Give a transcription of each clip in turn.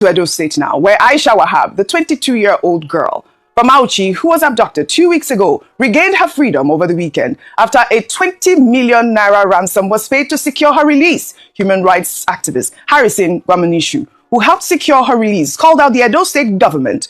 To Edo State now, where Aisha Wahab, the 22-year-old girl from Auchi who was abducted 2 weeks ago, regained her freedom over the weekend after a 20 million naira ransom was paid to secure her release. Human rights activist Harrison Gwamanishu, who helped secure her release, called out the Edo State government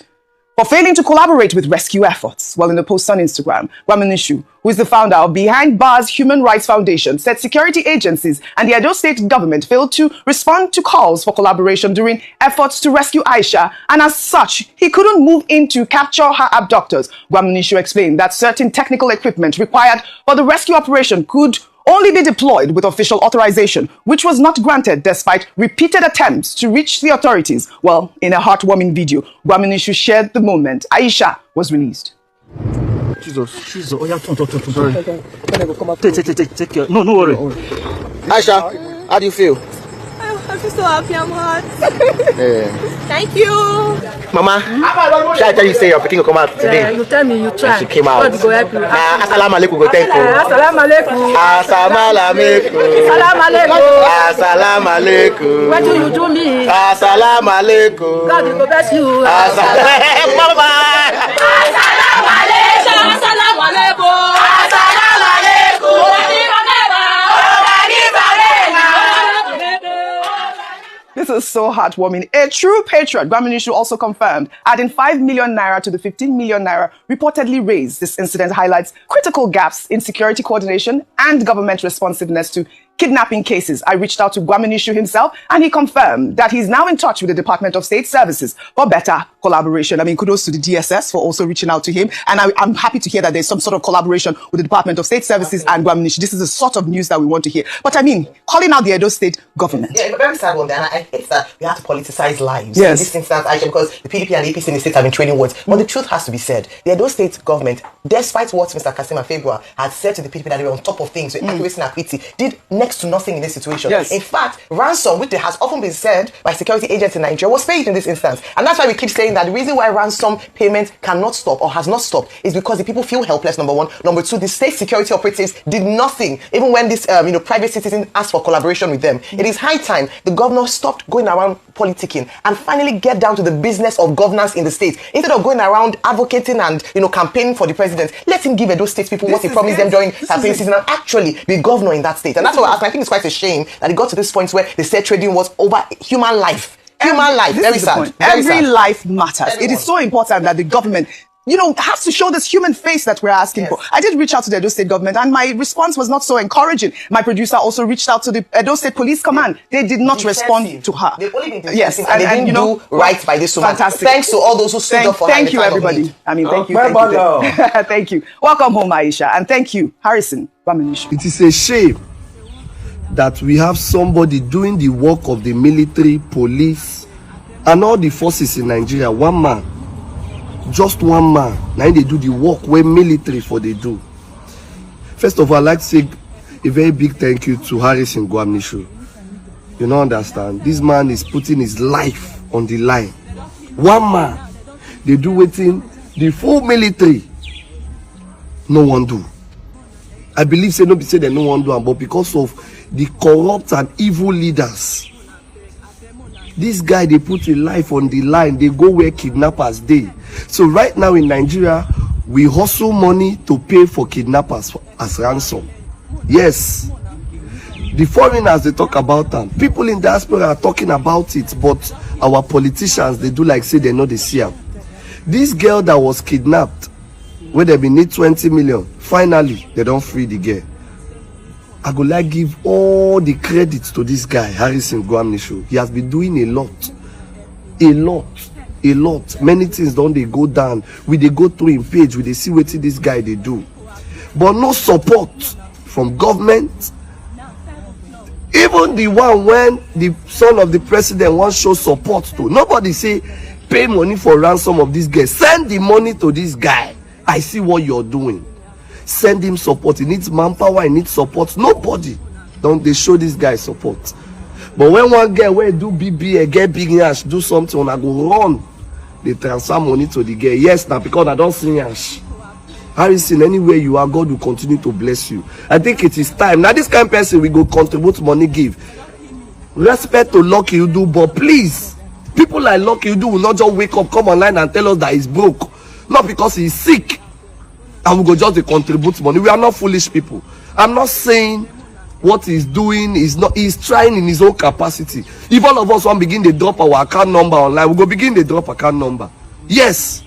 for failing to collaborate with rescue efforts. Well, in a post on Instagram, Gwamanishu, who is the founder of Behind Bars Human Rights Foundation, said security agencies and the Edo State government failed to respond to calls for collaboration during efforts to rescue Aisha, and as such, he couldn't move in to capture her abductors. Gwamanishu explained that certain technical equipment required for the rescue operation could only be deployed with official authorization, which was not granted despite repeated attempts to reach the authorities. Well, in a heartwarming video, Gwamanishu shared the moment Aisha was released. Jesus. Oh, yeah, sorry. Take care. No worry. Aisha, how do you feel? I feel so happy, I'm hot. Yeah. Thank you. Mama, should I tell you say you're picking to come out today? Yeah, you tell me, you try. She came out. God go help you. Assalamu alaikum, go thank you. Assalamu alaikum. Assalamu alaikum. Assalamu alaikum. Assalamu alaikum. What do you do me? Assalamu alaikum. God will bless you. Mama. Assalamu alaikum. Assalamu alaikum. Assalamu alaikum. This is so heartwarming. A true patriot, Gwamanishu also confirmed, adding 5 million naira to the 15 million naira reportedly raised. This incident highlights critical gaps in security coordination and government responsiveness to kidnapping cases. I reached out to Gwamanishu himself, and he confirmed that he's now in touch with the Department of State Services for better collaboration. I mean, kudos to the DSS for also reaching out to him. And I'm happy to hear that there's some sort of collaboration with the Department of State Services and Gwamanishu. This is the sort of news that we want to hear. But I mean, calling out the Edo State government. Yeah, a very sad one there, and I hate that we have to politicize lives. Yes. In this instance, Aisha, because the PDP and the APC in the state have been trading words. But the truth has to be said. The Edo State government, despite what Mr. Kasima Febua had said to the PDP that they were on top of things, with accuracy and equity, did next to nothing in this situation. Yes. In fact, ransom, which has often been said by security agents in Nigeria, was paid in this instance. And that's why we keep saying that the reason why ransom payment cannot stop or has not stopped is because the people feel helpless, number one. Number two, the state security operatives did nothing, even when this private citizen asked for collaboration with them. It is high time the governor stopped going around politicking and finally get down to the business of governance in the state. Instead of going around advocating and campaigning for the president, let him give those state people what he promised them during campaign season and actually be governor in that state. And that's what I think it's quite a shame that it got to this point where the state trading was over human life. Human life. Very sad. Every life matters. It is so important that the government has to show this human face that we're asking for. I did reach out to the Edo State government, and my response was not so encouraging. My producer also reached out to the Edo State Police Command. They did not respond to her. They've only been yes, and they didn't do right by this woman. Fantastic. Thanks to all those who stood up for her. Thank you, everybody. I mean, thank you. Thank you. Welcome home, Aisha, and thank you, Harrison Gwamanishu. It is a shame that we have somebody doing the work of the military, police, and all the forces in Nigeria. One man. Just one man. Now they do the work where military for they do. First of all, I'd like to say a very big thank you to Harrison Gwamanishu. You don't understand. This man is putting his life on the line. One man. They do waiting the full military. No one do. I believe say nobody say they no one do, but because of the corrupt and evil leaders. This guy, they put his life on the line. They go where kidnappers dey. So right now in Nigeria, we hustle money to pay for kidnappers as ransom. Yes. The foreigners, they talk about them. People in diaspora are talking about it, but our politicians, they do like say they know they see them. This girl that was kidnapped, where they been need 20 million, finally, they don't free the girl. I go like give all the credit to this guy, Harrison Gwamanishu. He has been doing a lot. Many things don't they go down. We they go through in page, we they see what this guy they do. But no support from government. Even the one when the son of the president wants show support to. Nobody say pay money for ransom of this guy. Send the money to this guy. I see what you're doing. Send him support. He needs manpower, he needs support. Nobody don't they show this guy support. But when one girl where do BBA get big yash, do something, when I go run, they transfer money to the girl. Yes, now because I don't see yash. Harrison, anywhere you are, God will continue to bless you. I think it is time. Now this kind of person we go contribute money, give. Respect to luck you do, but please, People like Lucky Udu will not just wake up, come online and tell us that he's broke. Not because he's sick. And we go just to contribute money. We are not foolish people. I'm not saying what he's doing is not, he's trying in his own capacity. If all of us want begin to drop our account number online, we go begin to drop account number. Yes.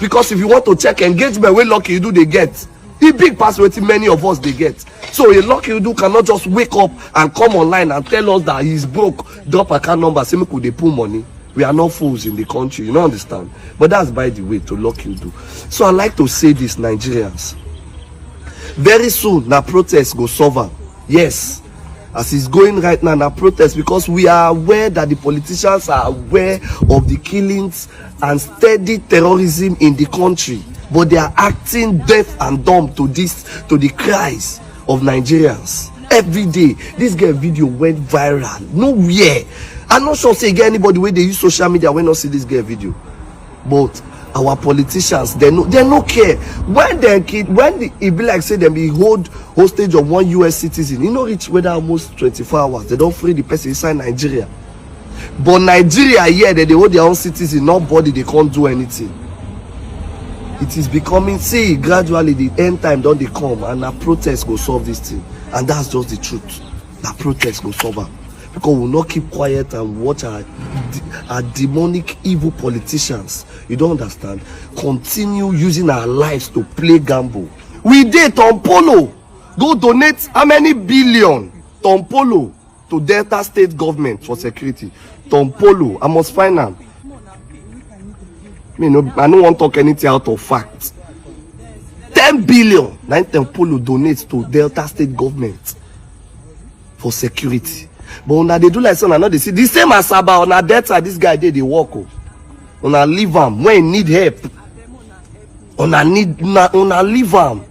Because if you want to check engagement where Lucky Udu they get, he big pass what many of us they get. So a Lucky Udu cannot just wake up and come online and tell us that he's broke, drop account number, say could they put money. We are not fools in the country, you don't understand. But that's by the way to Lucky Udu. So I like to say this, Nigerians. Very soon now protest go solve. Yes, as it's going right now protest, because we are aware that the politicians are aware of the killings and steady terrorism in the country, but they are acting deaf and dumb to this, to the cries of Nigerians. Every day this girl video went viral nowhere. I'm not sure say again anybody where they use social media when not see this girl video, but our politicians they no care when it be like say them be hold hostage of one US citizen, you know, reach whether almost 24 hours they don't free the person inside Nigeria. But Nigeria here they hold their own citizen, nobody they can't do anything. It is becoming, see, gradually the end time don't they come and a protest go solve this thing, and that's just the truth. That protest go solve it. Because we will not keep quiet and watch our demonic evil politicians, you don't understand, continue using our lives to play gamble. We did Tom Polo go donate how many billion Tom Polo to Delta State government for security. Tom Polo, I must find out. I don't want to talk anything out of fact. 10 billion Tom Polo donates to Delta State government for security. But when they do like so, now they see the same as about on Delta, this guy did the work. On a leave him when he need help. On a leave him,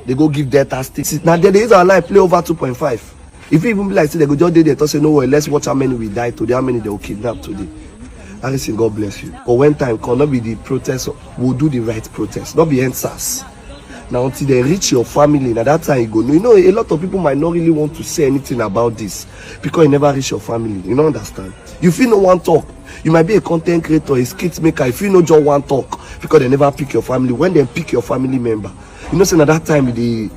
they go give Delta State. Now there is our life play over 2.5. If it even be like say they go just there to say no way, let's watch how many we die today, how many they will kidnap today. I say God bless you. But when time come, not be the protest, we'll do the right protest, not be answers. Now until they reach your family, now that time you go. You know, a lot of people might not really want to say anything about this because you never reach your family. You don't understand. You feel no one talk. You might be a content creator, a skit maker. If you know just one talk because they never pick your family. When they pick your family member, you know, so at that time they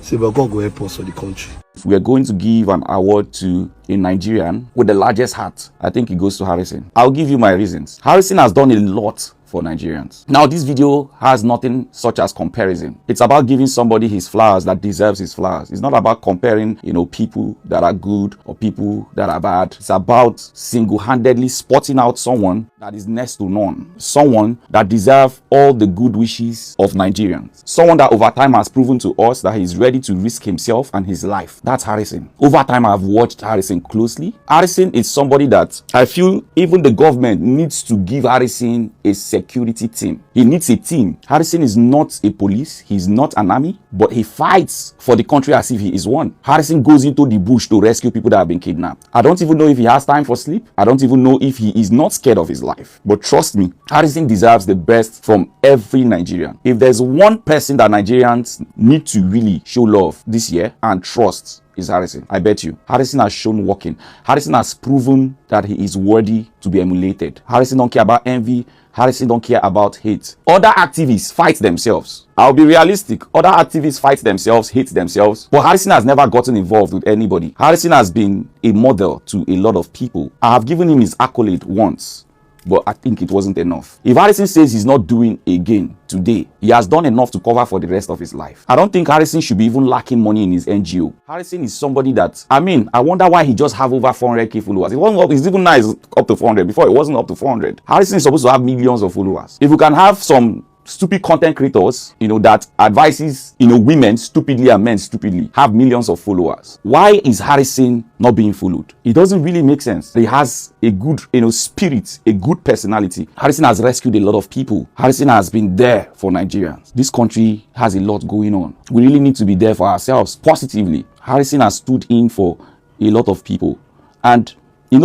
say, "But God go help us for the country." If we are going to give an award to a Nigerian with the largest heart, I think it goes to Harrison. I'll give you my reasons. Harrison has done a lot for Nigerians. Now, this video has nothing such as comparison. It's about giving somebody his flowers that deserves his flowers. It's not about comparing, people that are good or people that are bad. It's about single-handedly spotting out someone that is next to none. Someone that deserves all the good wishes of Nigerians. Someone that over time has proven to us that he's ready to risk himself and his life. That's Harrison. Over time, I've watched Harrison closely. Harrison is somebody that I feel even the government needs to give Harrison a security team. He needs a team. Harrison is not a police. He's not an army, but he fights for the country as if he is one. Harrison goes into the bush to rescue people that have been kidnapped. I don't even know if he has time for sleep. I don't even know if he is not scared of his life. But trust me, Harrison deserves the best from every Nigerian. If there's one person that Nigerians need to really show love this year and trust, is Harrison. I bet you. Harrison has shown working. Harrison has proven that he is worthy to be emulated. Harrison don't care about envy. Harrison don't care about hate. Other activists fight themselves. I'll be realistic. Other activists fight themselves, hate themselves. But Harrison has never gotten involved with anybody. Harrison has been a model to a lot of people. I have given him his accolade once, but I think it wasn't enough. If Harrison says he's not doing again today, he has done enough to cover for the rest of his life. I don't think Harrison should be even lacking money in his NGO. Harrison is somebody that, I wonder why he just have over 400k followers. It wasn't up, it's even now it's up to 400. Before it wasn't up to 400. Harrison is supposed to have millions of followers. If you can have some stupid content creators, that advises, women stupidly and men stupidly, have millions of followers, why is Harrison not being followed? It doesn't really make sense. He has a good, spirit, a good personality. Harrison has rescued a lot of people. Harrison has been there for Nigerians. This country has a lot going on. We really need to be there for ourselves positively. Harrison has stood in for a lot of people. And,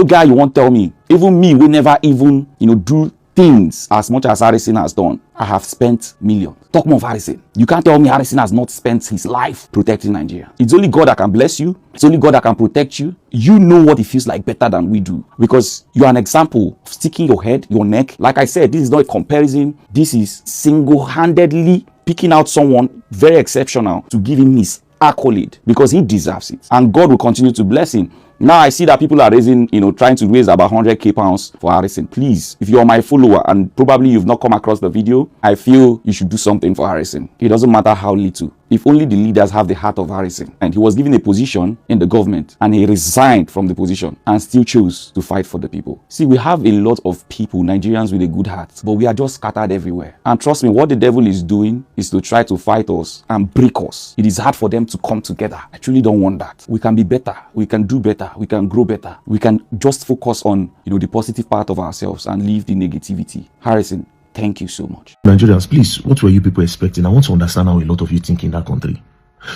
guy, you won't tell me, even me, we never even, do things as much as Harrison has done. I have spent millions. Talk more of Harrison. You can't tell me Harrison has not spent his life protecting Nigeria. It's only God that can bless you. It's only God that can protect you. You know what it feels like better than we do, because you are an example of sticking your head, your neck. Like I said, this is not a comparison. This is single-handedly picking out someone very exceptional to give him his accolade, because he deserves it, and God will continue to bless him. Now I see that people are raising, trying to raise about 100k pounds for Harrison. Please, if you're my follower and probably you've not come across the video, I feel you should do something for Harrison. It doesn't matter how little. If only the leaders have the heart of Harrison. And he was given a position in the government and he resigned from the position and still chose to fight for the people. See, we have a lot of people, Nigerians with a good heart, but we are just scattered everywhere. And trust me, what the devil is doing is to try to fight us and break us. It is hard for them to come together. I truly don't want that. We can be better. We can do better. We can grow better. We can just focus on, the positive part of ourselves and leave the negativity. Harrison, thank you so much. Nigerians, please, what were you people expecting? I want to understand how a lot of you think in that country.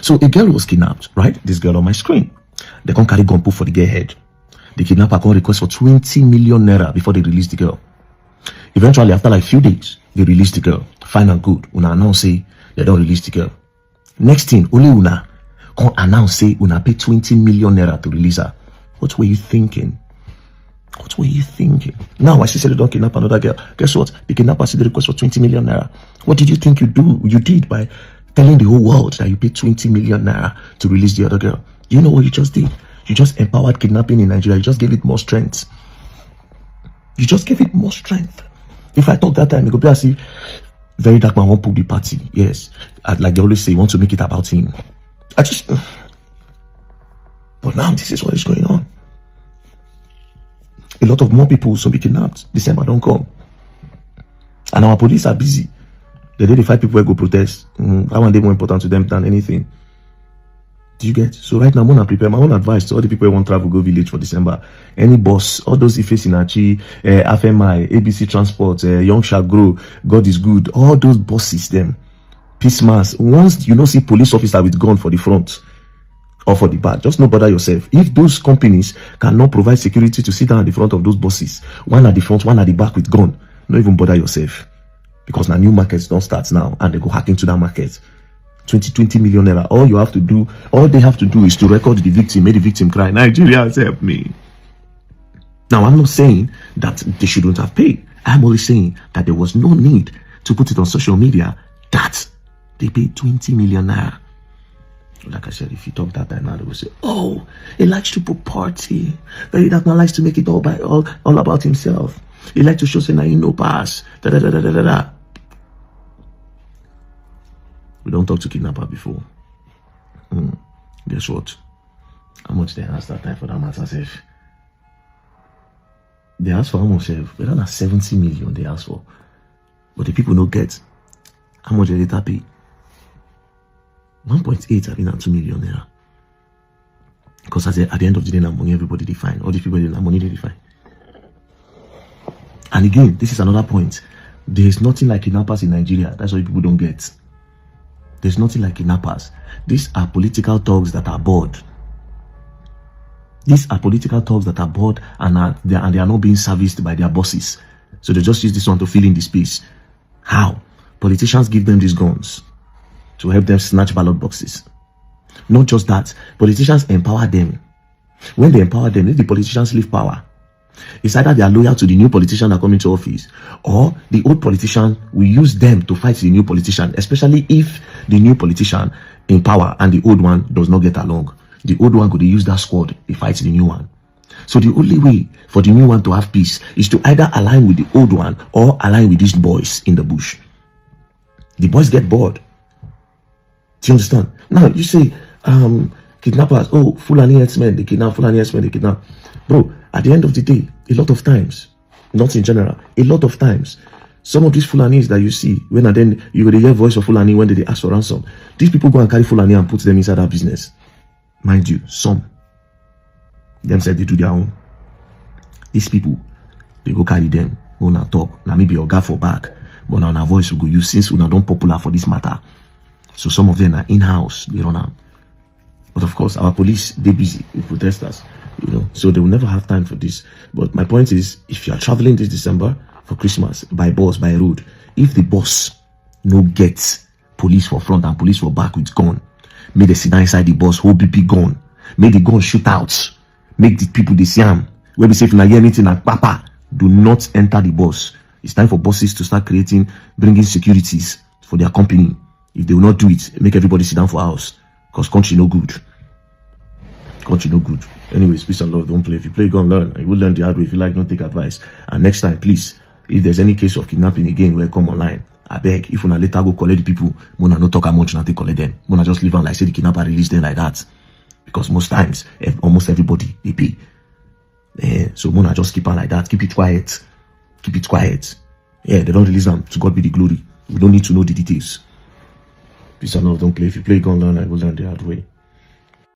So a girl was kidnapped, right? This girl on my screen. They can't carry gun put for the girl head. The kidnapper can request for 20 million naira before they release the girl. Eventually, after like few days, they release the girl. Fine and good. Una announce say they don't release the girl. Next thing, only Una can announce say Una pay 20 million naira to release her. What were you thinking? What were you thinking? Now I see they don't kidnap another girl. Guess what? The kidnapper said the request for 20 million naira. What did you think you did by telling the whole world that you paid 20 million naira to release the other girl? You know what you just did? You just empowered kidnapping in Nigeria. You just gave it more strength. You just gave it more strength. If I talk that time, you go be see very dark man won't pull the party. Yes. Like they always say, you want to make it about him. But now this is what is going on. A lot of more people will be kidnapped. December don't come. And our police are busy. They did the 5 people who go protest. That one day more important to them than anything. Do you get? So right now, I'm going to prepare my own advice to all the people who want to travel go village for December. Any boss, all those Ife Sinachi, FMI, ABC Transport, Young Shall Grow, God is Good, all those bosses, them. Peace mass. Once you don't see police officer with gun for the front or for the back, just no bother yourself. If those companies cannot provide security to sit down at the front of those bosses, one at the front, one at the back with gun, don't even bother yourself. Because now new markets don't start now and they go hack into that market. 20 million naira. All they have to do is to record the victim, make the victim cry, Nigerians help me. Now I'm not saying that they shouldn't have paid. I'm only saying that there was no need to put it on social media that they paid 20 million naira. Like I said, if you talk that time now, they will say, oh, he likes to put party. Very that man likes to make it all about himself. He likes to show say, now he no pass. We don't talk to kidnapper before. Guess what? How much they asked that time for that matter, safe? They asked for how much, safe? Better than 70 million they asked for. But the people don't get how much they later pay. 1.8 I mean, and 2 million naira. Because at the end of the day, now money everybody define. All these people now money they define. And again, this is another point. There is nothing like kidnappers in Nigeria. That's what people don't get. There's nothing like kidnappers. These are political thugs that are bored. These are political thugs that are bored and they are not being serviced by their bosses. So they just use this one to fill in the space. How? Politicians give them these guns to help them snatch ballot boxes. Not just that, politicians empower them. When they empower them, if the politicians leave power, it's either they are loyal to the new politician that come into office, or the old politician will use them to fight the new politician, especially if the new politician in power and the old one does not get along. The old one could use that squad, they fight the new one. So the only way for the new one to have peace is to either align with the old one or align with these boys in the bush. The boys get bored. Do you understand? Now you say, kidnappers, oh, Fulani herdsmen, they kidnap, Fulani herdsmen, they kidnap. Bro, at the end of the day, a lot of times, not in general, a lot of times, some of these Fulanis that you see, when and then you will hear voice of Fulani when they ask for ransom, these people go and carry Fulani and put them inside that business. Mind you, some, them said they do their own. These people, they go carry them, go and talk, now maybe your guy for back, but now our voice will go use since we are not popular for this matter. So some of them are in-house, they run out. But of course, our police, they busy with protesters, so they will never have time for this. But my point is, if you are traveling this December, for Christmas by bus, by road. If the bus no get police for front and police for back with gun, make they sit down inside the bus, hold BP gun, make the gun shoot out, make the people they see them. When we say if you hear anything like Papa, do not enter the bus. It's time for buses to start bringing securities for their company. If they will not do it, make everybody sit down for house. Because country no good. Country no good. Anyways, peace and love. Don't play. If you play, go and learn. You will learn the hard way. If you like, don't take advice. And next time, please, if there's any case of kidnapping again, we'll come online. I beg, if una later go collect the people, Mona no talk how much na take collect them. Mona just leave them like say the kidnapper release them like that. Because most times, almost everybody, they pay. So Mona just keep on like that. Keep it quiet. Keep it quiet. Yeah, they don't release them. To God be the glory. We don't need to know the details. Peace and love. Don't play. If you play, go and learn. I will learn the hard way.